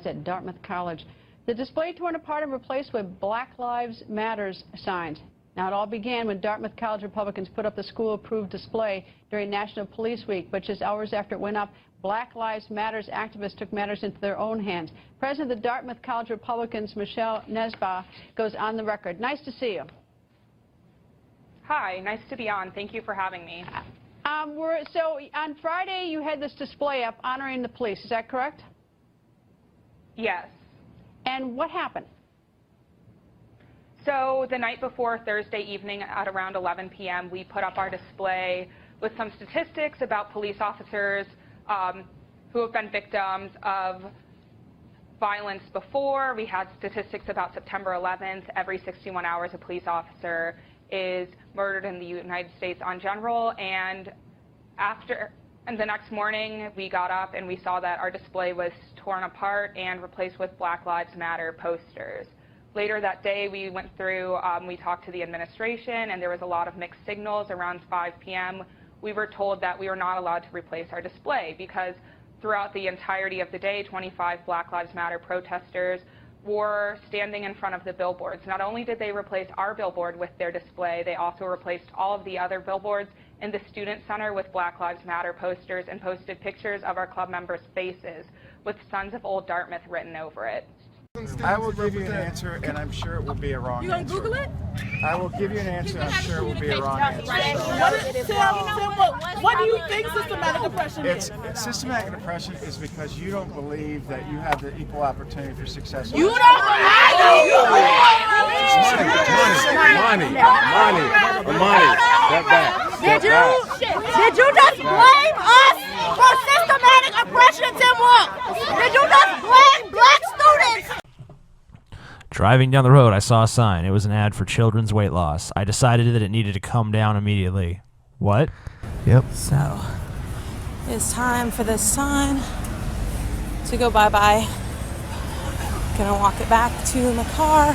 organized at Dartmouth College. The display torn apart and replaced with Black Lives Matters signs. Now, it all began when Dartmouth College Republicans put up the school-approved display during National Police Week, but just hours after it went up, Black Lives Matters activists took matters into their own hands. President of the Dartmouth College Republicans, Michelle Nesbaugh, goes on the record. Nice to see you. Hi, nice to be on. Thank you for having me. So on Friday, you had this display up honoring the police. Is that correct? Yes. And what happened? So the night before Thursday evening at around 11 p.m., we put up our display with some statistics about police officers who have been victims of violence before. We had statistics about September 11th. Every 61 hours, a police officer is murdered in the United States on general. And the next morning, we got up and we saw that our display was torn apart and replaced with Black Lives Matter posters. Later that day, we went through, we talked to the administration, and there was a lot of mixed signals. Around 5 p.m., we were told that we were not allowed to replace our display because throughout the entirety of the day, 25 Black Lives Matter protesters were standing in front of the billboards. Not only did they replace our billboard with their display, they also replaced all of the other billboards in the Student Center with Black Lives Matter posters and posted pictures of our club members' faces with Sons of Old Dartmouth written over it. I will give you an answer, and I'm sure it will be a wrong answer. You gonna Google it? I will give you an answer, and I'm sure it will be a wrong answer. What do you think systematic oppression is? Systematic oppression is because you don't believe that you have the equal opportunity for success. You don't believe Money. Step back. Did you just blame us for systematic oppression, Tim Wolf? Did you just blame black students? Driving down the road, I saw a sign. It was an ad for children's weight loss. I decided that it needed to come down immediately. What? Yep. So, it's time for this sign to go bye-bye. Gonna walk it back to my car.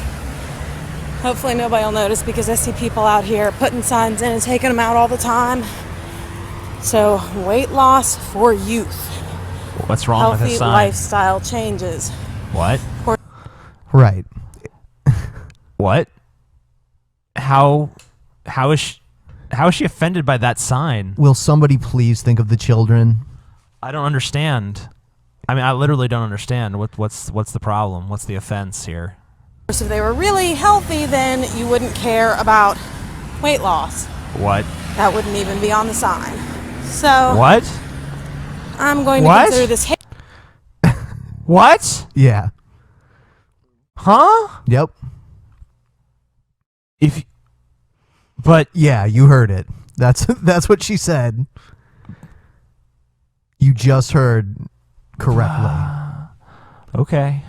Hopefully nobody will notice because I see people out here putting signs in and taking them out all the time. So, weight loss for youth. What's wrong with this sign? Healthy lifestyle changes. What? Right. What? How is she offended by that sign? Will somebody please think of the children? I don't understand. I mean, I literally don't understand. What's the problem? What's the offense here? If they were really healthy, then you wouldn't care about weight loss. What? That wouldn't even be on the sign. So what? I'm going to consider this. What? Yeah. Huh? Yep. But yeah, you heard it. That's what she said. You just heard correctly. Okay.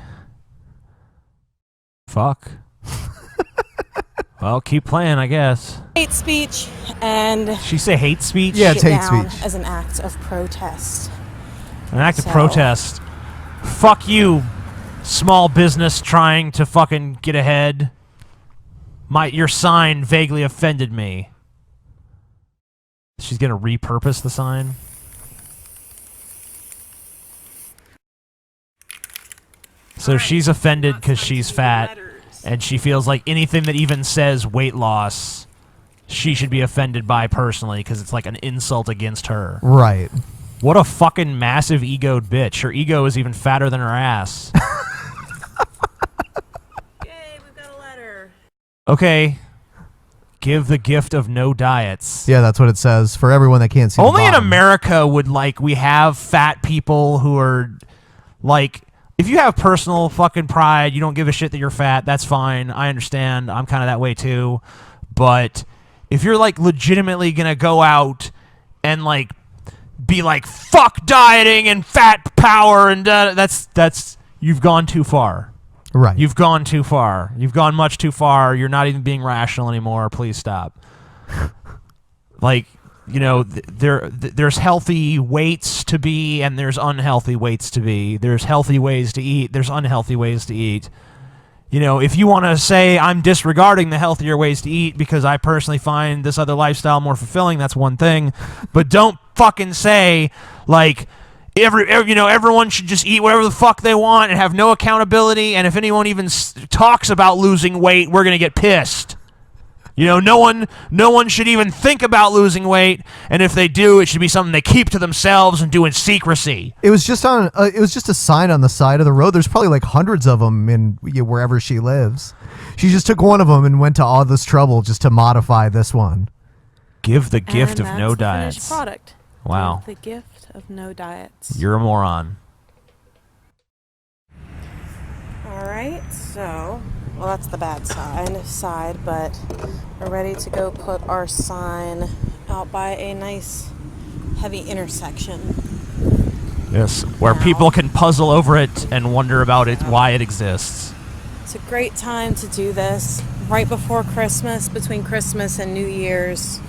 Fuck. Well, keep playing, I guess. Hate speech and. She say hate speech? Yeah, it's hate speech. As an act of protest. An act of protest. Fuck you, small business trying to fucking get ahead. Your sign vaguely offended me. She's gonna repurpose the sign. So she's offended because she's fat, and she feels like anything that even says weight loss, she should be offended by personally because it's like an insult against her. Right. What a fucking massive egoed bitch. Her ego is even fatter than her ass. Yay, we've got a letter. Okay. Give the gift of no diets. Yeah, that's what it says for everyone that can't see. Only in America would we have fat people who are like, if you have personal fucking pride, you don't give a shit that you're fat, that's fine. I understand. I'm kind of that way too. But if you're like legitimately going to go out and like be like, fuck dieting and fat power and that's you've gone too far. Right. You've gone too far. You've gone much too far. You're not even being rational anymore. Please stop. Like, you know, there's healthy weights to be and there's unhealthy weights to be. There's healthy ways to eat. There's unhealthy ways to eat. You know, if you want to say I'm disregarding the healthier ways to eat because I personally find this other lifestyle more fulfilling, that's one thing. But don't fucking say, like, everyone should just eat whatever the fuck they want and have no accountability, and if anyone even talks about losing weight, we're going to get pissed. No one should even think about losing weight, and if they do, it should be something they keep to themselves and do in secrecy. It was just a sign on the side of the road. There's probably like hundreds of them in wherever she lives. She just took one of them and went to all this trouble just to modify this one. Give the gift of no the diets. finished product. Wow. Give the gift of no diets. You're a moron. All right, so, well, that's the bad side, but we're ready to go put our sign out by a nice, heavy intersection. Yes, where people can puzzle over it and wonder about it, why it exists. It's a great time to do this, right before Christmas, between Christmas and New Year's.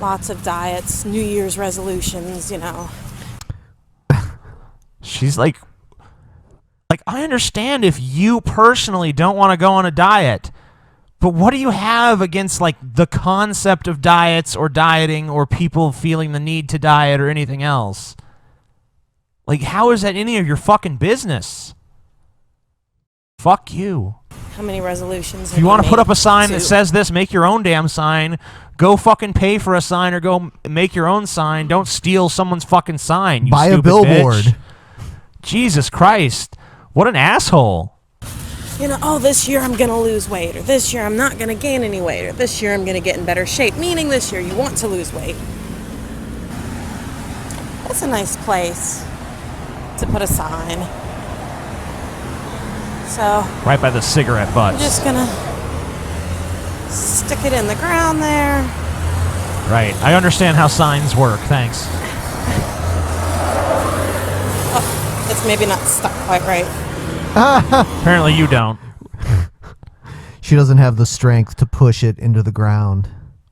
Lots of diets, New Year's resolutions, She's like, I understand if you personally don't want to go on a diet, but what do you have against, the concept of diets or dieting or people feeling the need to diet or anything else? How is that any of your fucking business? Fuck you. How many resolutions If you want to put up a sign that says this, make your own damn sign. Go fucking pay for a sign or go make your own sign. Don't steal someone's fucking sign, you Buy a stupid billboard. bitch. Jesus Christ. What an asshole. This year I'm going to lose weight, or this year I'm not going to gain any weight, or this year I'm going to get in better shape, meaning this year you want to lose weight. That's a nice place to put a sign. So, Right by the cigarette butts. I'm just going to stick it in the ground there. Right. I understand how signs work. Thanks. Oh, it's maybe not stuck quite right. Apparently you don't. She doesn't have the strength to push it into the ground.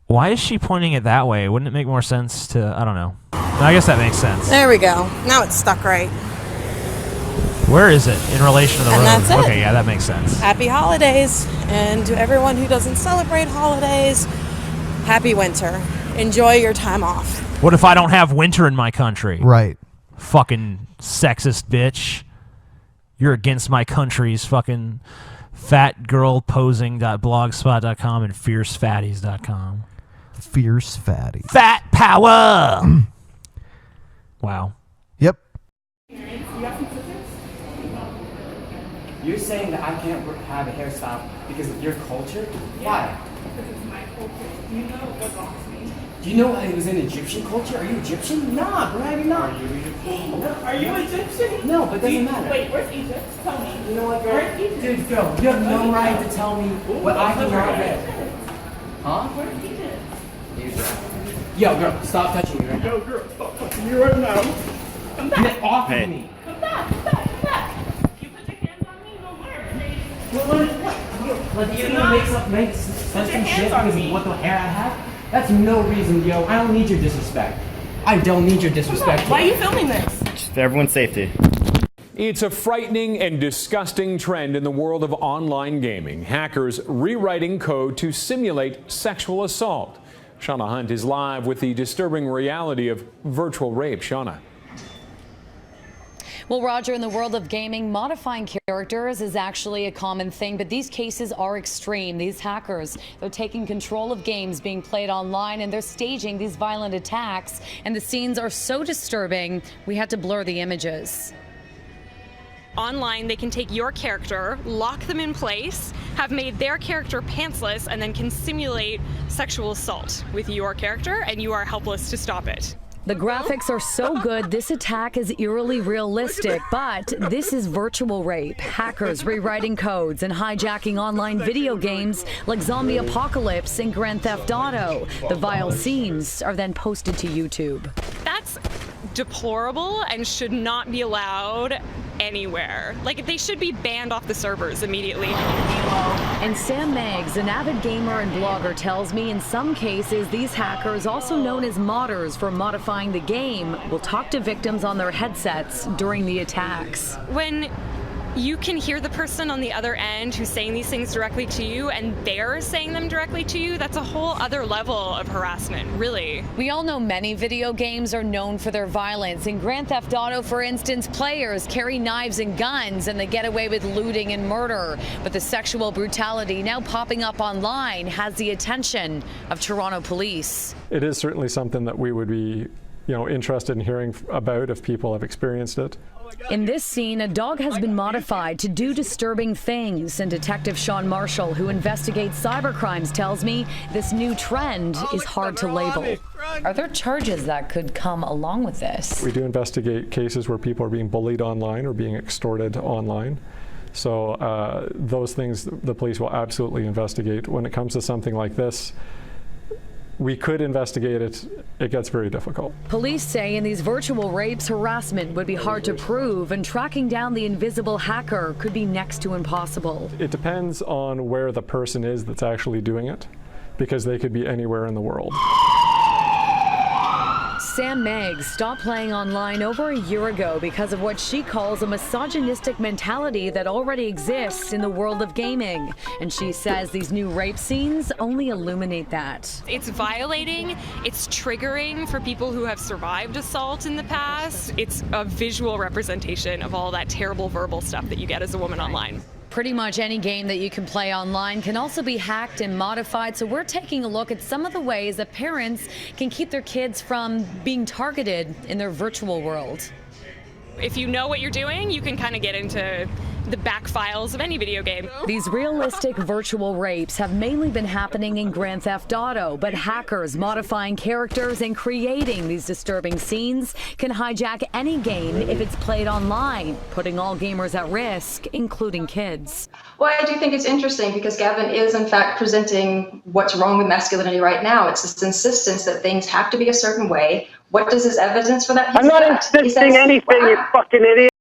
Why is she pointing it that way? Wouldn't it make more sense to... I don't know. I guess that makes sense. There we go. Now it's stuck right. Where is it in relation to the road? And that's it. Okay, yeah, that makes sense. Happy holidays. And to everyone who doesn't celebrate holidays, happy winter. Enjoy your time off. What if I don't have winter in my country? Right. Fucking sexist bitch. You're against my country's fucking fatgirlposing.blogspot.com and fiercefatties.com. Fierce fatty. Fat power! Wow. Yep. You're saying that I can't have a hairstyle because of your culture? Why? Because it's my culture. Do you know what bothers me? Do you know it was in Egyptian culture? Are you Egyptian? Nah, bro, I'm not. Are you Egyptian? No, but it doesn't matter. Wait, where's Egypt? Tell me. You know what, girl? Where's Egypt? Dude, girl, you have no right to tell me what I cannot read. Huh? Where's Egypt? Yo, girl, stop touching me right now. Yo, girl, stop touching me right now. Come back. Get off of me. Come back, come back, come back. You put your hands on me, no more. What? Like, you know, makes sense and shit because of what the hair I have? That's no reason, yo. I don't need your disrespect. I don't need your disrespect. Why are you filming this? Just for everyone's safety. It's a frightening and disgusting trend in the world of online gaming. Hackers rewriting code to simulate sexual assault. Shauna Hunt is live with the disturbing reality of virtual rape. Shauna. Well, Roger, in the world of gaming, modifying characters is actually a common thing, but these cases are extreme. These hackers, they're taking control of games being played online, and they're staging these violent attacks, and the scenes are so disturbing, we had to blur the images. Online, they can take your character, lock them in place, have made their character pantsless, and then can simulate sexual assault with your character, and you are helpless to stop it. The graphics are so good, this attack is eerily realistic, but this is virtual rape. Hackers rewriting codes and hijacking online video games like Zombie Apocalypse and Grand Theft Auto. The vile scenes are then posted to YouTube. That's deplorable and should not be allowed anywhere. Like, they should be banned off the servers immediately. And Sam Meggs, an avid gamer and blogger, tells me in some cases these hackers, also known as modders for modifying the game, will talk to victims on their headsets during the attacks. When you can hear the person on the other end who's saying these things directly to you, and they're saying them directly to you. That's a whole other level of harassment, really. We all know many video games are known for their violence. In Grand Theft Auto, for instance, players carry knives and guns and they get away with looting and murder. But the sexual brutality now popping up online has the attention of Toronto police. It is certainly something that we would be, interested in hearing about if people have experienced it. In this scene, a dog has been modified to do disturbing things, and Detective Sean Marshall, who investigates cybercrimes, tells me this new trend is hard to label. Are there charges that could come along with this? We do investigate cases where people are being bullied online or being extorted online. So those things the police will absolutely investigate. When it comes to something like this, we could investigate it. It gets very difficult. Police say in these virtual rapes, harassment would be hard to prove, and tracking down the invisible hacker could be next to impossible. It depends on where the person is that's actually doing it, because they could be anywhere in the world. Sam Meggs stopped playing online over a year ago because of what she calls a misogynistic mentality that already exists in the world of gaming. And she says these new rape scenes only illuminate that. It's violating, it's triggering for people who have survived assault in the past. It's a visual representation of all that terrible verbal stuff that you get as a woman online. Pretty much any game that you can play online can also be hacked and modified, so we're taking a look at some of the ways that parents can keep their kids from being targeted in their virtual world. If you know what you're doing, you can kind of get into the back files of any video game. These realistic virtual rapes have mainly been happening in Grand Theft Auto, but hackers modifying characters and creating these disturbing scenes can hijack any game if it's played online, putting all gamers at risk, including kids. Well, I do think it's interesting because Gavin is in fact presenting what's wrong with masculinity right now. It's this insistence that things have to be a certain way. What does his evidence for that? I'm not insisting anything, you fucking idiot.